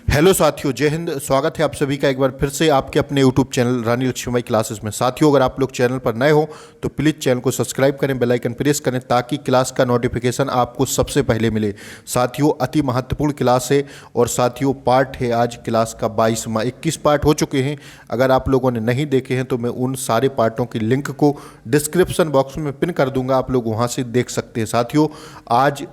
Hello साथियों, जय हिंद। स्वागत है आप सभी का एक बार फिर से आपके अपने यूट्यूब चैनल रानी लक्ष्मीबाई क्लासेस में। साथियों, अगर आप लोग चैनल पर नए हो तो प्लीज़ चैनल को सब्सक्राइब करें, बेल आइकन प्रेस करें ताकि क्लास का नोटिफिकेशन आपको सबसे पहले मिले। साथियों, अति महत्वपूर्ण क्लास है और साथियों पार्ट है आज क्लास का 22वां। 21 पार्ट हो चुके हैं। अगर आप लोगों ने नहीं देखे हैं तो मैं उन सारे पार्टों की लिंक को डिस्क्रिप्शन बॉक्स में पिन कर दूंगा, आप लोग वहाँ से देख सकते हैं। साथियों, आज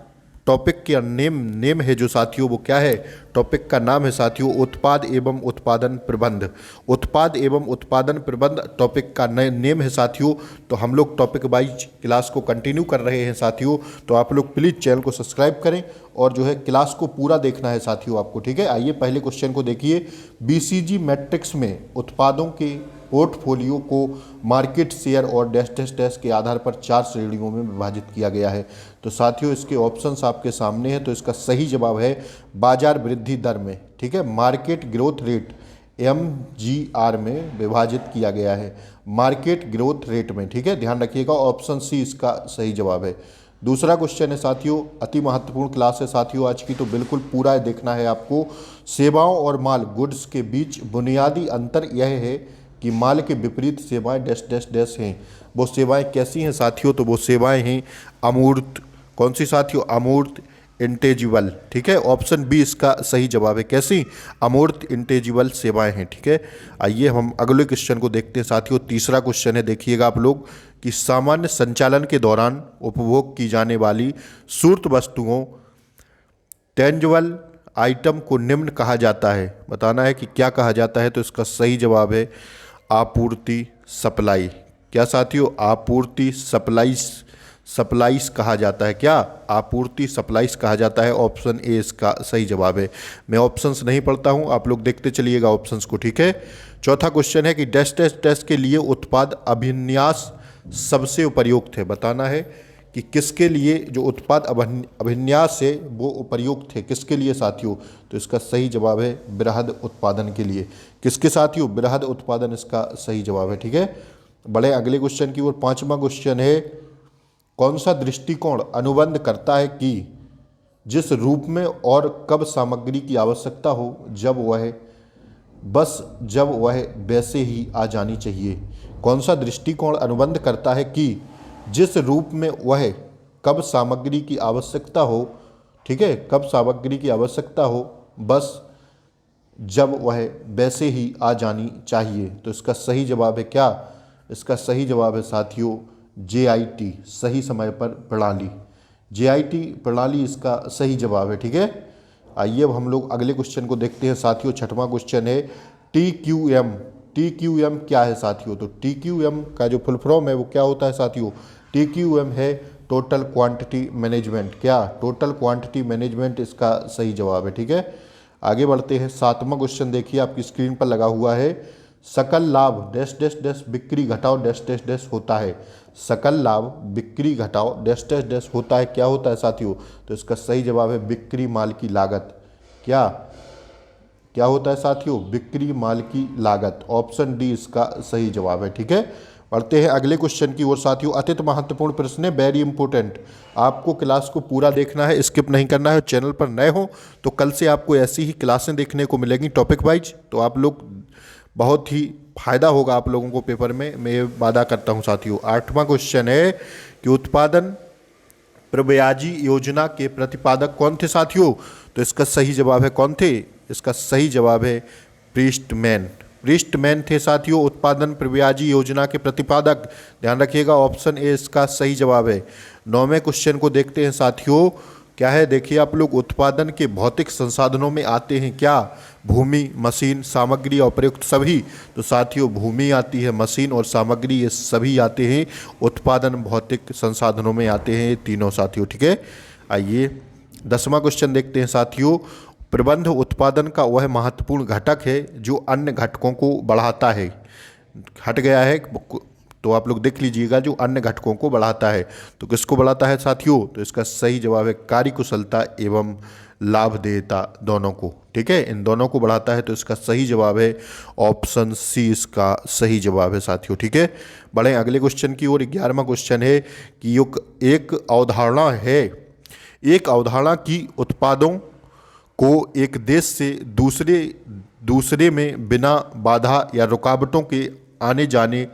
टॉपिक का नेम है जो साथियों वो क्या है, टॉपिक का नाम है साथियों उत्पाद एवं उत्पादन प्रबंध। उत्पाद एवं उत्पादन प्रबंध टॉपिक का नेम है साथियों। तो हम लोग टॉपिक वाइज क्लास को कंटिन्यू कर रहे हैं साथियों। तो आप लोग प्लीज़ चैनल को सब्सक्राइब करें और जो है क्लास को पूरा देखना है साथियों आपको, ठीक है। आइए पहले क्वेश्चन को देखिए। बीसीजी मैट्रिक्स में उत्पादों के पोर्टफोलियो को मार्केट शेयर और डैश डैश डैश के आधार पर 4 श्रेणियों में विभाजित किया गया है। तो साथियों इसके ऑप्शंस आपके सामने हैं। तो इसका सही जवाब है बाजार वृद्धि दर में, ठीक है। मार्केट ग्रोथ रेट MGR में विभाजित किया गया है, मार्केट ग्रोथ रेट में, ठीक है। ध्यान रखिएगा, ऑप्शन सी इसका सही जवाब है। दूसरा क्वेश्चन है साथियों, अति महत्वपूर्ण क्लास है साथियों आज की, तो बिल्कुल पूरा देखना है आपको। सेवाओं और माल गुड्स के बीच बुनियादी अंतर यह है कि माल के विपरीत सेवाएं डैश डैश डैश हैं। वो सेवाएं कैसी हैं साथियों? तो वो सेवाएं हैं अमूर्त। कौन सी साथियों? अमूर्त, इंटेजिबल, ठीक है। ऑप्शन बी इसका सही जवाब है। कैसी? अमूर्त इंटेजिबल सेवाएं हैं, ठीक है। आइए हम अगले क्वेश्चन को देखते हैं साथियों। तीसरा क्वेश्चन है, देखिएगा आप लोग कि सामान्य संचालन के दौरान उपभोग की जाने वाली सूर्त वस्तुओं टेंजिबल आइटम को निम्न कहा जाता है। बताना है कि क्या कहा जाता है। तो इसका सही जवाब है आपूर्ति, सप्लाई। क्या साथियों? आपूर्ति, सप्लाईस कहा जाता है। क्या? आपूर्ति, सप्लाईस कहा जाता है। ऑप्शन ए इसका सही जवाब है। मैं ऑप्शंस नहीं पढ़ता हूं, आप लोग देखते चलिएगा ऑप्शंस को, ठीक है। चौथा क्वेश्चन है कि डैश डैश डैश के लिए उत्पाद अभिन्यास सबसे उपयुक्त है। बताना है कि किसके लिए जो उत्पाद अभिन्यास है वो उपयुक्त है, किसके लिए साथियों? तो इसका सही जवाब है बृहद उत्पादन के लिए। किसके साथियों? बृहद उत्पादन इसका सही जवाब है, ठीक है। बड़े अगले क्वेश्चन की ओर। पांचवा क्वेश्चन है, कौन सा दृष्टिकोण अनुबंध करता है कि जिस रूप में और कब सामग्री की आवश्यकता हो जब वह वैसे ही आ जानी चाहिए। कौन सा दृष्टिकोण अनुबंध करता है कि जिस रूप में वह कब सामग्री की आवश्यकता हो, ठीक है, कब सामग्री की आवश्यकता हो बस जब वह वैसे ही आ जानी चाहिए। तो इसका सही जवाब है क्या? इसका सही जवाब है साथियों JIT, सही समय पर प्रणाली। JIT प्रणाली इसका सही जवाब है, ठीक है। आइए अब हम लोग अगले क्वेश्चन को देखते हैं साथियों। छठवां क्वेश्चन है TQM। TQM क्या है साथियों? तो TQM का जो फुल फॉर्म है वो क्या होता है साथियों? TQM है टोटल क्वांटिटी मैनेजमेंट। क्या? टोटल क्वांटिटी मैनेजमेंट इसका सही जवाब है, ठीक है। आगे बढ़ते हैं। सातवां क्वेश्चन देखिए आपकी स्क्रीन पर लगा हुआ है। सकल लाभ डैश डैश डैश बिक्री घटाओ डैश डैश डैश होता है। सकल लाभ बिक्री घटाओ डैश डैश डैश होता है। क्या होता है साथियों? तो इसका सही जवाब है बिक्री माल की लागत। क्या होता है साथियों? बिक्री माल की लागत। ऑप्शन डी इसका सही जवाब है, ठीक है। पढ़ते हैं अगले क्वेश्चन की ओर साथियों। अत्यंत महत्वपूर्ण प्रश्न है, वेरी इंपॉर्टेंट। आपको क्लास को पूरा देखना है, स्किप नहीं करना है। चैनल पर नए हो तो कल से आपको ऐसी ही क्लासें देखने को मिलेंगी टॉपिक वाइज। तो आप लोग बहुत ही फायदा होगा आप लोगों को पेपर में, मैं ये वादा करता हूँ साथियों। आठवां क्वेश्चन है कि उत्पादन प्रव्याजी योजना के प्रतिपादक कौन थे साथियों? तो इसका सही जवाब है कौन थे? इसका सही जवाब है प्रीस्टमैन थे साथियों, उत्पादन प्रव्याजी योजना के प्रतिपादक। ध्यान रखिएगा, ऑप्शन ए इसका सही जवाब है। 9वें क्वेश्चन को देखते हैं साथियों। क्या है देखिए आप लोग, उत्पादन के भौतिक संसाधनों में आते हैं क्या? भूमि, मशीन, सामग्री और प्रयुक्त सभी। तो साथियों भूमि आती है, मशीन और सामग्री ये सभी आते हैं उत्पादन भौतिक संसाधनों में आते हैं ये तीनों साथियों, ठीक है। आइए 10वां क्वेश्चन देखते हैं साथियों। प्रबंध उत्पादन का वह महत्वपूर्ण घटक है जो अन्य घटकों को बढ़ाता है। हट गया है तो आप लोग देख लीजिएगा, जो अन्य घटकों को बढ़ाता है। तो किसको बढ़ाता है साथियों? तो इसका सही जवाब है कार्यकुशलता एवं लाभदेयता दोनों को, ठीक है। इन दोनों को बढ़ाता है। तो इसका सही जवाब है ऑप्शन सी इसका सही जवाब है साथियों, ठीक है। बढ़े अगले क्वेश्चन की ओर। 11वां क्वेश्चन है कि एक अवधारणा की उत्पादों को एक देश से दूसरे में बिना बाधा या रुकावटों के आने जाने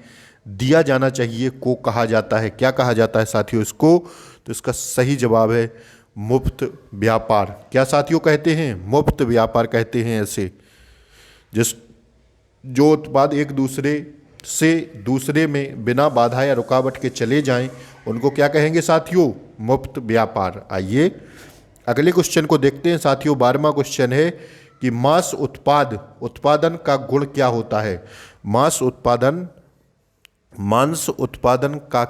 दिया जाना चाहिए को कहा जाता है। क्या कहा जाता है साथियों इसको? तो इसका सही जवाब है मुफ्त व्यापार। क्या साथियों कहते हैं? मुफ्त व्यापार कहते हैं ऐसे जो उत्पाद एक दूसरे से दूसरे में बिना बाधा या रुकावट के चले जाएं उनको क्या कहेंगे साथियों? मुफ्त व्यापार। आइए अगले क्वेश्चन को देखते हैं साथियों। 12वां क्वेश्चन है कि मांस उत्पादन का गुण क्या होता है? मांस उत्पादन का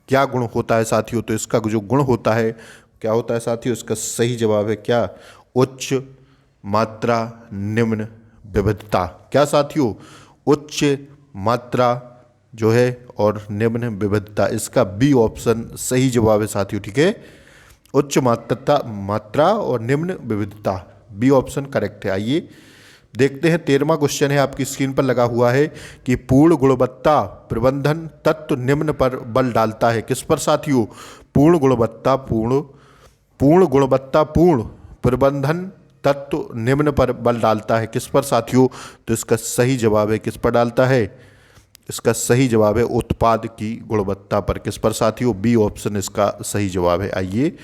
क्या गुण होता है साथियों? तो इसका जो गुण होता है क्या होता है साथियों? इसका सही जवाब है क्या? उच्च मात्रा निम्न विविधता। क्या साथियों? उच्च मात्रा जो है और निम्न विविधता। इसका बी ऑप्शन सही जवाब है साथियों। ठीक है, उच्च मात्रा और निम्न विविधता, बी ऑप्शन करेक्ट है। आइए देखते हैं 13वां क्वेश्चन है, आपकी स्क्रीन पर लगा हुआ है कि पूर्ण गुणवत्ता प्रबंधन तत्व निम्न पर बल डालता है। किस पर साथियों? पूर्ण गुणवत्तापूर्ण प्रबंधन तत्व निम्न पर बल डालता है। किस पर साथियों? तो इसका सही जवाब है किस पर डालता है? इसका सही जवाब है उत्पाद की गुणवत्ता पर। किस पर साथियों? बी ऑप्शन इसका सही जवाब है। आइए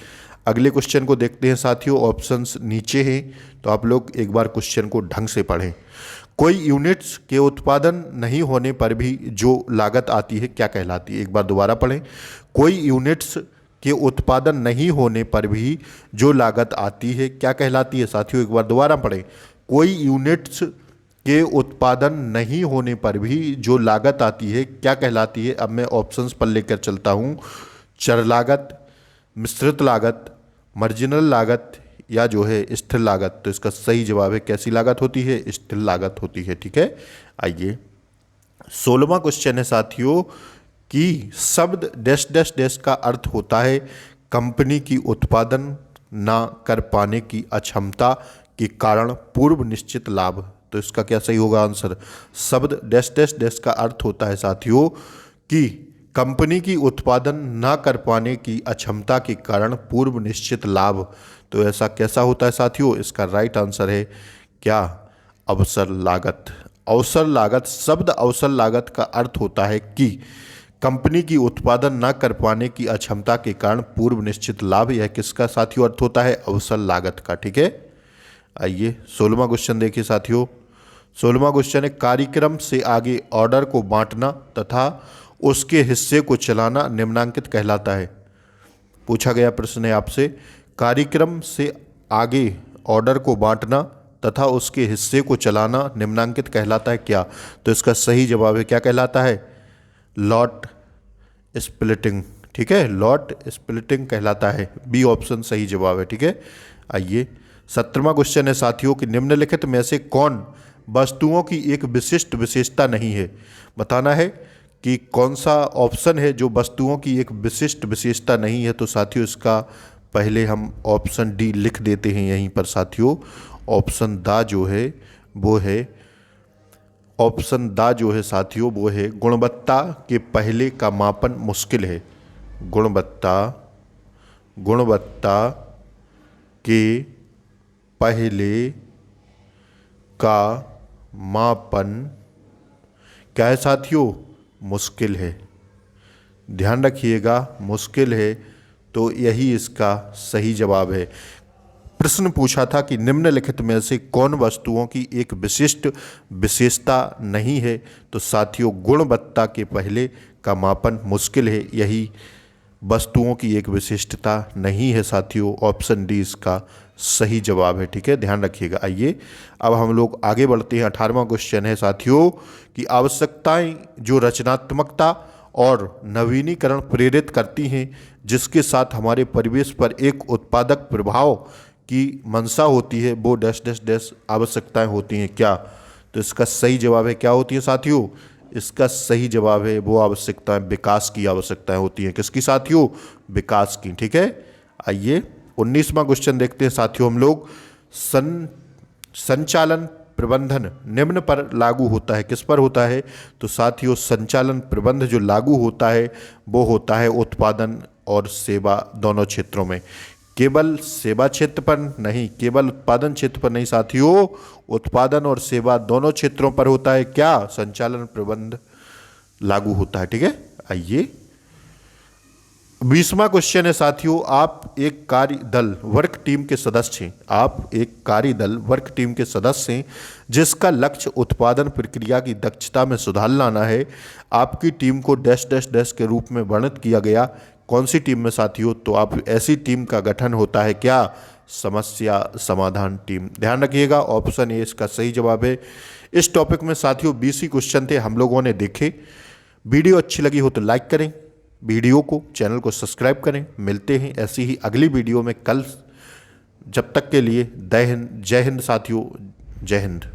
अगले क्वेश्चन को देखते हैं साथियों। ऑप्शंस नीचे हैं तो आप लोग एक बार क्वेश्चन को ढंग से पढ़ें। कोई यूनिट्स के उत्पादन नहीं होने पर भी जो लागत आती है क्या कहलाती है? एक बार दोबारा पढ़ें। कोई यूनिट्स के उत्पादन नहीं होने पर भी जो लागत आती है क्या कहलाती है साथियों? एक बार दोबारा पढ़ें। कोई यूनिट्स के उत्पादन नहीं होने पर भी जो लागत आती है क्या कहलाती है? अब मैं ऑप्शंस पर लेकर चलता हूँ। चर लागत, मिश्रित लागत, मार्जिनल लागत या जो है स्थिर लागत। तो इसका सही जवाब है कैसी लागत होती है? स्थिर लागत होती है। ठीक है, आइए 16वां क्वेश्चन है साथियों कि शब्द डैश डैश डैश का अर्थ होता है कंपनी की उत्पादन ना कर पाने की अक्षमता के कारण पूर्व निश्चित लाभ। तो इसका क्या सही होगा आंसर? शब्द डैश डैश डैश का अर्थ होता है साथियों कि कंपनी की उत्पादन ना कर पाने की अक्षमता के कारण पूर्व निश्चित लाभ। तो ऐसा कैसा होता है साथियों? इसका राइट आंसर है क्या? अवसर लागत। अवसर लागत, शब्द अवसर लागत का अर्थ होता है कि कंपनी की उत्पादन ना कर पाने की अक्षमता के कारण पूर्व निश्चित लाभ। यह किसका साथियों अर्थ होता है? अवसर लागत का। ठीक है, आइए 16वां क्वेश्चन देखिए साथियों। 16वां क्वेश्चन है कार्यक्रम से आगे ऑर्डर को बांटना तथा उसके हिस्से को चलाना निम्नांकित कहलाता है। पूछा गया प्रश्न है आपसे, कार्यक्रम से आगे ऑर्डर को बांटना तथा उसके हिस्से को चलाना निम्नांकित कहलाता है क्या? तो इसका सही जवाब है क्या कहलाता है? Lot splitting. ठीक है, लॉट स्प्लिटिंग कहलाता है। बी ऑप्शन सही जवाब है। ठीक है, आइए 17वां क्वेश्चन है साथियों कि निम्नलिखित में से कौन वस्तुओं की एक विशिष्ट विशेषता नहीं है? बताना है कि कौन सा ऑप्शन है जो वस्तुओं की एक विशिष्ट विशेषता नहीं है। तो साथियों इसका पहले हम ऑप्शन डी लिख देते हैं यहीं पर साथियों। ऑप्शन दा जो है वो है, ऑप्शन दा जो है साथियों वो है गुणवत्ता के पहले का मापन मुश्किल है। गुणवत्ता के पहले का मापन क्या है साथियों? मुश्किल है। ध्यान रखिएगा, मुश्किल है, तो यही इसका सही जवाब है। प्रश्न पूछा था कि निम्नलिखित में से कौन वस्तुओं की एक विशिष्ट विशेषता नहीं है? तो साथियों गुणवत्ता के पहले का मापन मुश्किल है, यही वस्तुओं की एक विशिष्टता नहीं है साथियों। ऑप्शन डी इसका सही जवाब है। ठीक है, ध्यान रखिएगा। आइए अब हम लोग आगे बढ़ते हैं। 18वां क्वेश्चन है साथियों कि आवश्यकताएं जो रचनात्मकता और नवीनीकरण प्रेरित करती हैं, जिसके साथ हमारे परिवेश पर एक उत्पादक प्रभाव की मंशा होती है, वो डैश डैश डैश आवश्यकताएं होती हैं क्या? तो इसका सही जवाब है क्या होती है साथियों? इसका सही जवाब है वो आवश्यकताएं विकास की आवश्यकताएं होती हैं। किसकी साथियों? विकास की। ठीक है, आइए 19वां क्वेश्चन देखते हैं साथियों हम लोग। संचालन प्रबंधन निम्न पर लागू होता है। किस पर होता है? तो साथियों संचालन प्रबंध जो लागू होता है वो होता है उत्पादन और सेवा दोनों क्षेत्रों में। केवल सेवा क्षेत्र पर नहीं, केवल उत्पादन क्षेत्र पर नहीं साथियों, उत्पादन और सेवा दोनों क्षेत्रों पर होता है क्या, संचालन प्रबंध लागू होता है। ठीक है, आइए 20वां क्वेश्चन है साथियों, आप एक कार्य दल वर्क टीम के सदस्य हैं, आप एक कार्य दल वर्क टीम के सदस्य हैं जिसका लक्ष्य उत्पादन प्रक्रिया की दक्षता में सुधार लाना है। आपकी टीम को डैश डैश डैश के रूप में वर्णित किया गया, कौन सी टीम में साथियों, तो आप ऐसी टीम का गठन होता है क्या, समस्या समाधान टीम। ध्यान रखिएगा, ऑप्शन ए इसका सही जवाब है। इस टॉपिक में साथियों 20 ही क्वेश्चन थे, हम लोगों ने देखे। वीडियो अच्छी लगी हो तो लाइक करें, वीडियो को चैनल को सब्सक्राइब करें। मिलते हैं ऐसी ही अगली वीडियो में कल, जब तक के लिए जय हिंद साथियों, जय हिंद।